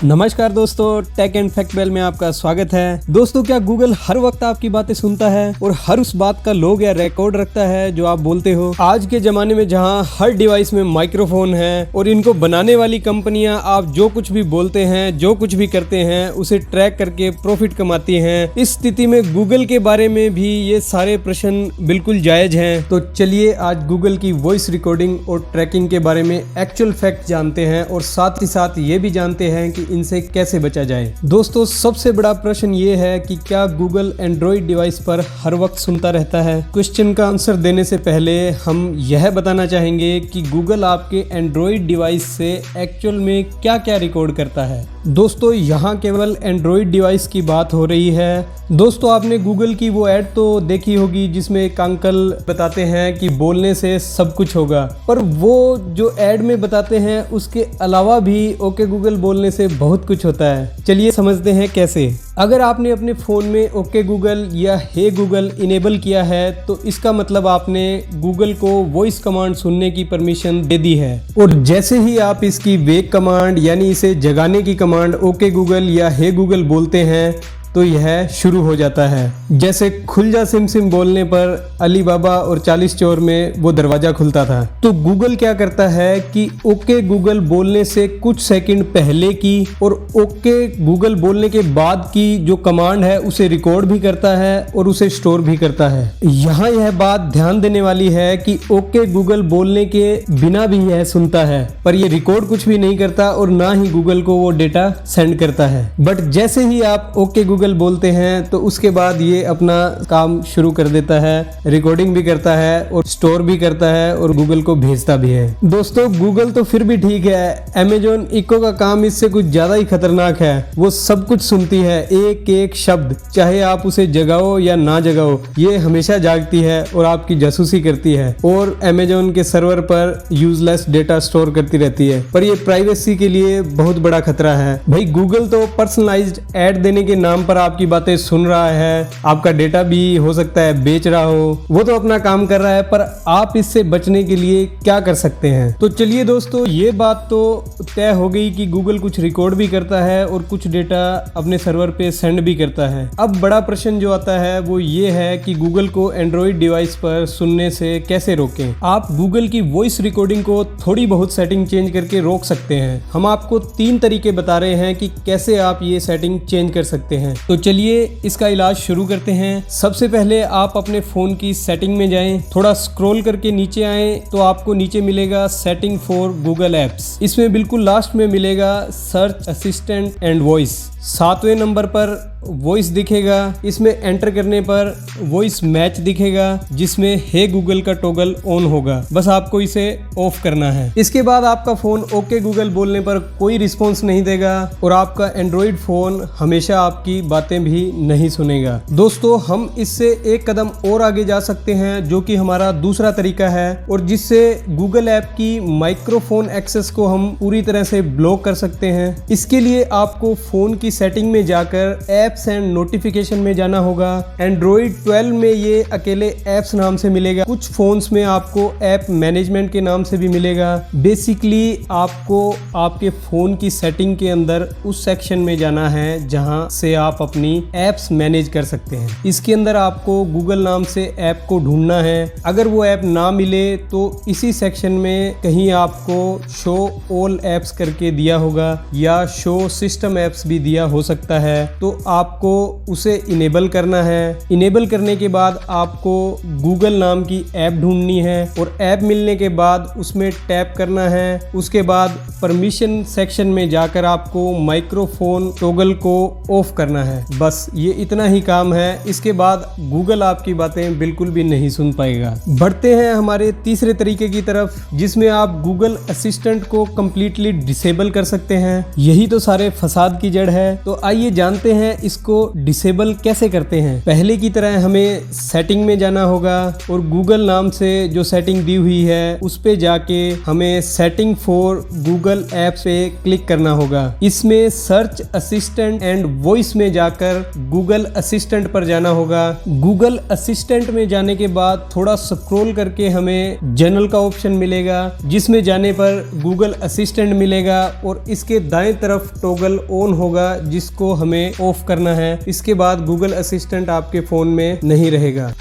नमस्कार दोस्तों, take and fact bell में आपका स्वागत है। दोस्तों, क्या गूगल हर वक्त आपकी बातें सुनता है और हर उस बात का लॉग या रिकॉर्ड रखता है जो आप बोलते हो? आज के जमाने में जहां हर डिवाइस में माइक्रोफोन है और इनको बनाने वाली कंपनियां आप जो कुछ भी बोलते हैं, जो कुछ भी करते हैं, उसे ट्रैक करके प्रॉफिट कमाती हैं, इस स्थिति में गूगल के बारे में भी ये सारे प्रश्न बिल्कुल जायज हैं। तो चलिए आज गूगल की वॉइस रिकॉर्डिंग और ट्रैकिंग के बारे में एक्चुअल फैक्ट जानते हैं और साथ ही साथ ये भी जानते हैं कि इनसे कैसे बचा जाए। दोस्तों, सबसे बड़ा प्रश्न ये है कि क्या गूगल एंड्रॉइड डिवाइस पर हर वक्त सुनता रहता है? क्वेश्चन का आंसर देने से पहले हम यह बताना चाहेंगे कि गूगल आपके एंड्रॉइड डिवाइस से एक्चुअल में क्या क्या रिकॉर्ड करता है। दोस्तों, यहाँ केवल एंड्रॉइड डिवाइस की बात हो रही है। दोस्तों, आपने गूगल की वो ऐड तो देखी होगी जिसमें एक अंकल बताते हैं कि बोलने से सब कुछ होगा, पर वो जो ऐड में बताते हैं उसके अलावा भी ओके गूगल बोलने से बहुत कुछ होता है। चलिए समझते हैं कैसे। अगर आपने अपने फ़ोन में ओके गूगल या हे गूगल इनेबल किया है तो इसका मतलब आपने गूगल को वॉइस कमांड सुनने की परमिशन दे दी है, और जैसे ही आप इसकी वेक कमांड यानी इसे जगाने की कमांड ओके गूगल या हे गूगल बोलते हैं तो यह शुरू हो जाता है। जैसे खुल जा सिम सिम बोलने पर अली बाबा और 40 चोर में वो दरवाजा खुलता था। तो गूगल क्या करता है कि ओके गूगल बोलने से कुछ सेकंड पहले की और ओके गूगल बोलने के बाद की जो कमांड है उसे रिकॉर्ड भी करता है और उसे स्टोर भी करता है। यहाँ यह बात ध्यान देने वाली है कि ओके गूगल बोलने के बिना भी यह सुनता है, पर यह रिकॉर्ड कुछ भी नहीं करता और ना ही गूगल को वो डेटा सेंड करता है। बट जैसे ही आप ओके गूगल बोलते हैं तो उसके बाद ये अपना काम शुरू कर देता है, रिकॉर्डिंग भी करता है और स्टोर भी करता है और गूगल को भेजता भी है। दोस्तों, गूगल तो फिर भी ठीक है, अमेजॉन इको का काम इससे कुछ ज्यादा ही खतरनाक है। वो सब कुछ सुनती है, एक एक शब्द, चाहे आप उसे जगाओ या ना जगाओ, ये हमेशा जागती है और आपकी जासूसी करती है और अमेजॉन के सर्वर पर यूजलेस डेटा स्टोर करती रहती है। पर ये प्राइवेसी के लिए बहुत बड़ा खतरा है। भाई, गूगल तो पर्सनलाइज्ड ऐड देने के नाम पर आपकी बातें सुन रहा है, आपका डेटा भी हो सकता है बेच रहा हो, वो तो अपना काम कर रहा है, पर आप इससे बचने के लिए क्या कर सकते हैं? तो चलिए दोस्तों, ये बात तो तय हो गई कि गूगल कुछ रिकॉर्ड भी करता है और कुछ डेटा अपने सर्वर पे सेंड भी करता है। अब बड़ा प्रश्न जो आता है वो ये है कि गूगल को एंड्रॉइड डिवाइस पर सुनने से कैसे रोकें। आप गूगल की वॉइस रिकॉर्डिंग को थोड़ी बहुत सेटिंग चेंज करके रोक सकते हैं। हम आपको 3 तरीके बता रहे हैं कि कैसे आप ये सेटिंग चेंज कर सकते हैं। तो चलिए इसका इलाज शुरू करते हैं। सबसे पहले आप अपने फोन की सेटिंग में जाएं, थोड़ा स्क्रॉल करके नीचे आएं तो आपको नीचे मिलेगा सेटिंग फॉर गूगल एप्स। इसमें बिल्कुल लास्ट में मिलेगा सर्च असिस्टेंट एंड वॉइस। 7वें नंबर पर वॉइस दिखेगा, इसमें एंटर करने पर वॉइस मैच दिखेगा जिसमें हे गूगल का टॉगल ऑन होगा, बस आपको इसे ऑफ करना है। इसके बाद आपका फोन ओके गूगल बोलने पर कोई रिस्पॉन्स नहीं देगा और आपका एंड्रॉइड फोन हमेशा आपकी बातें भी नहीं सुनेगा। दोस्तों, हम इससे एक कदम और आगे जा सकते हैं जो कि हमारा दूसरा तरीका है और जिससे गूगल ऐप की माइक्रोफोन एक्सेस को हम पूरी तरह से ब्लॉक कर सकते हैं। इसके लिए आपको फोन की सेटिंग में जाकर एप्स एंड नोटिफिकेशन में जाना होगा। एंड्रॉइड 12 में ये अकेले एप्स नाम से मिलेगा, कुछ फोन्स में आपको ऐप मैनेजमेंट के नाम से भी मिलेगा। बेसिकली आपको आपके फोन की सेटिंग के अंदर उस सेक्शन में जाना है जहां से आप अपनी एप्स मैनेज कर सकते हैं। इसके अंदर आपको गूगल नाम से ऐप को ढूंढना है। अगर वो ऐप ना मिले तो इसी सेक्शन में कहीं आपको शो ऑल एप्स करके दिया होगा या शो सिस्टम एप्स भी दिया हो सकता है, तो आपको उसे इनेबल करना है। इनेबल करने के बाद आपको गूगल नाम की ऐप ढूंढनी है और ऐप मिलने के बाद उसमें टैप करना है। उसके बाद परमिशन सेक्शन में जाकर आपको माइक्रोफोन टॉगल को ऑफ करना है। बस ये इतना ही काम है। इसके बाद गूगल आपकी बातें बिल्कुल भी नहीं सुन पाएगा। बढ़ते हैं हमारे तीसरे तरीके की तरफ, जिसमें आप गूगल असिस्टेंट को कंप्लीटली डिसेबल कर सकते हैं। यही तो सारे फसाद की जड़ है। तो आइए जानते हैं इसको डिसेबल कैसे करते हैं। पहले की तरह हमें सेटिंग में जाना होगा और गूगल नाम से जो सेटिंग दी हुई है उस पे जाके हमें सेटिंग फॉर गूगल ऐप पे क्लिक करना होगा। इसमें सर्च असिस्टेंट एंड वॉइस में जाकर गूगल असिस्टेंट पर जाना होगा। गूगल असिस्टेंट में जाने के बाद थोड़ा स्क्रॉल करके हमें जनरल का ऑप्शन मिलेगा, जिसमें जाने पर गूगल असिस्टेंट मिलेगा और इसके दाएं तरफ टॉगल ऑन होगा जिसको हमें ऑफ करना है। इसके बाद गूगल असिस्टेंट आपके फोन में नहीं रहेगा।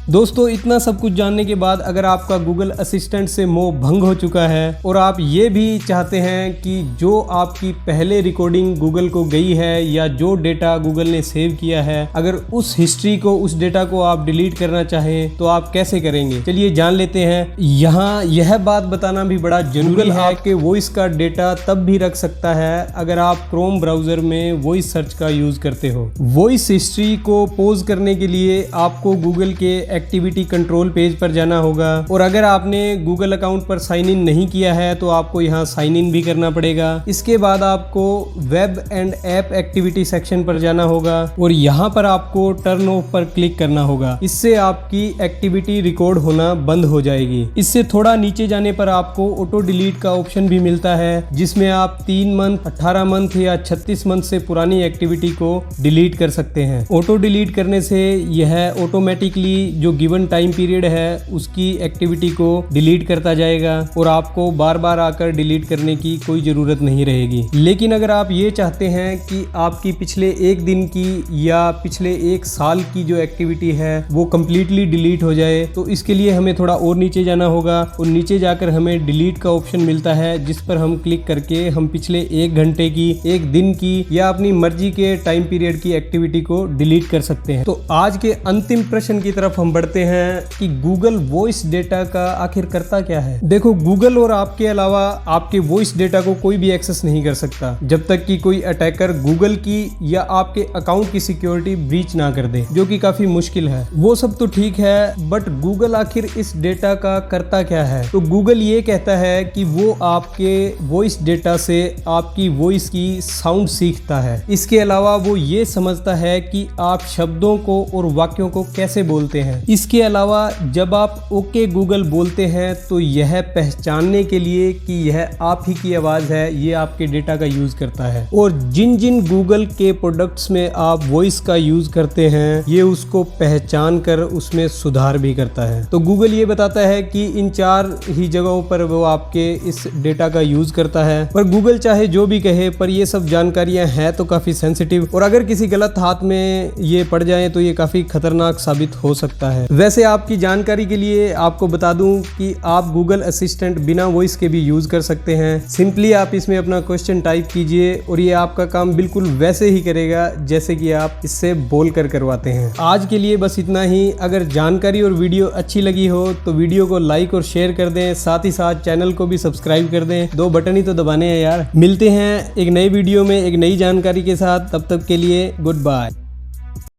दोस्तों इतना सब कुछ जानने के बाद अगर आपका गूगल असिस्टेंट से मोह भंग हो चुका है और आप ये भी चाहते हैं कि जो आपकी पहले रिकॉर्डिंग गूगल को गई है या जो डेटा गूगल ने सेव किया है, अगर उस हिस्ट्री को, उस डेटा को आप डिलीट करना चाहें तो आप कैसे करेंगे, चलिए जान लेते हैं। यहाँ यह बात बताना भी बड़ा जरूरी है कि वॉइस का डेटा तब भी रख सकता है अगर आप क्रोम ब्राउजर में वॉइस सर्च का यूज करते हो। वॉइस हिस्ट्री को पोज करने के लिए आपको गूगल के एक्टिविटी कंट्रोल पेज पर जाना होगा और अगर आपने गूगल अकाउंट पर साइन इन नहीं किया है तो आपको यहाँ साइन इन भी करना पड़ेगा। इसके बाद आपको web and app activity section पर जाना होगा और यहाँ पर आपको टर्न ऑफ पर क्लिक करना होगा। इससे आपकी एक्टिविटी रिकॉर्ड होना बंद हो जाएगी। इससे थोड़ा नीचे जाने पर आपको ऑटो डिलीट का ऑप्शन भी मिलता है, जिसमें आप 3 मंथ, 18 मंथ या 36 मंथ से पुरानी एक्टिविटी को डिलीट कर सकते हैं। ऑटो डिलीट करने से यह ऑटोमेटिकली जो गिवन टाइम पीरियड है उसकी एक्टिविटी को डिलीट करता जाएगा और आपको बार बार आकर डिलीट करने की कोई जरूरत नहीं रहेगी। लेकिन अगर आप ये चाहते हैं कि आपकी पिछले 1 दिन की या पिछले 1 साल की जो एक्टिविटी है वो कंप्लीटली डिलीट हो जाए तो इसके लिए हमें थोड़ा और नीचे जाना होगा और नीचे जाकर हमें डिलीट का ऑप्शन मिलता है, जिस पर हम क्लिक करके हम पिछले 1 घंटे की, 1 दिन की या अपनी मर्जी के टाइम पीरियड की एक्टिविटी को डिलीट कर सकते हैं। तो आज के अंतिम प्रश्न की तरफ हम बढ़ते हैं कि गूगल वॉइस डेटा का आखिर करता क्या है। देखो, गूगल और आपके अलावा आपके वॉइस डेटा को कोई भी एक्सेस नहीं कर सकता जब तक कि कोई अटैकर गूगल की या आपके अकाउंट की सिक्योरिटी ब्रीच ना कर दे, जो कि काफी मुश्किल है। वो सब तो ठीक है, बट गूगल आखिर इस डेटा का करता क्या है। तो गूगल ये कहता है कि वो आपके वॉइस डेटा से आपकी वॉइस की साउंड सीखता है। इसके अलावा वो ये समझता है कि आप शब्दों को और वाक्यों को कैसे बोलते हैं। इसके अलावा जब आप ओके गूगल बोलते हैं तो यह पहचानने के लिए कि यह आप ही की आवाज है, ये आपके डेटा का यूज करता है। और जिन जिन गूगल के प्रोडक्ट्स में आप वॉइस का यूज करते हैं ये उसको पहचान कर उसमें सुधार भी करता है। तो गूगल ये बताता है कि इन 4 ही जगहों पर वो आपके इस डेटा का यूज करता है। पर गूगल चाहे जो भी कहे, पर ये सब जानकारियां हैं तो काफी सेंसिटिव और अगर किसी गलत हाथ में ये पड़ जाए तो ये काफी खतरनाक साबित हो सकता है। वैसे आपकी जानकारी के लिए आपको बता दूं कि आप गूगल असिस्टेंट बिना वॉइस के भी यूज कर सकते हैं। सिंपली आप इसमें अपना क्वेश्चन टाइप कीजिए और ये आपका काम बिल्कुल वैसे ही करेगा जैसे कि आप इससे बोल कर करवाते हैं। आज के लिए बस इतना ही। अगर जानकारी और वीडियो अच्छी लगी हो तो वीडियो को लाइक और शेयर कर दें, साथ ही साथ चैनल को भी सब्सक्राइब कर दें। 2 बटन ही तो दबाने हैं यार। मिलते हैं एक नई वीडियो में एक नई जानकारी के साथ, तब तक के लिए गुड बाय।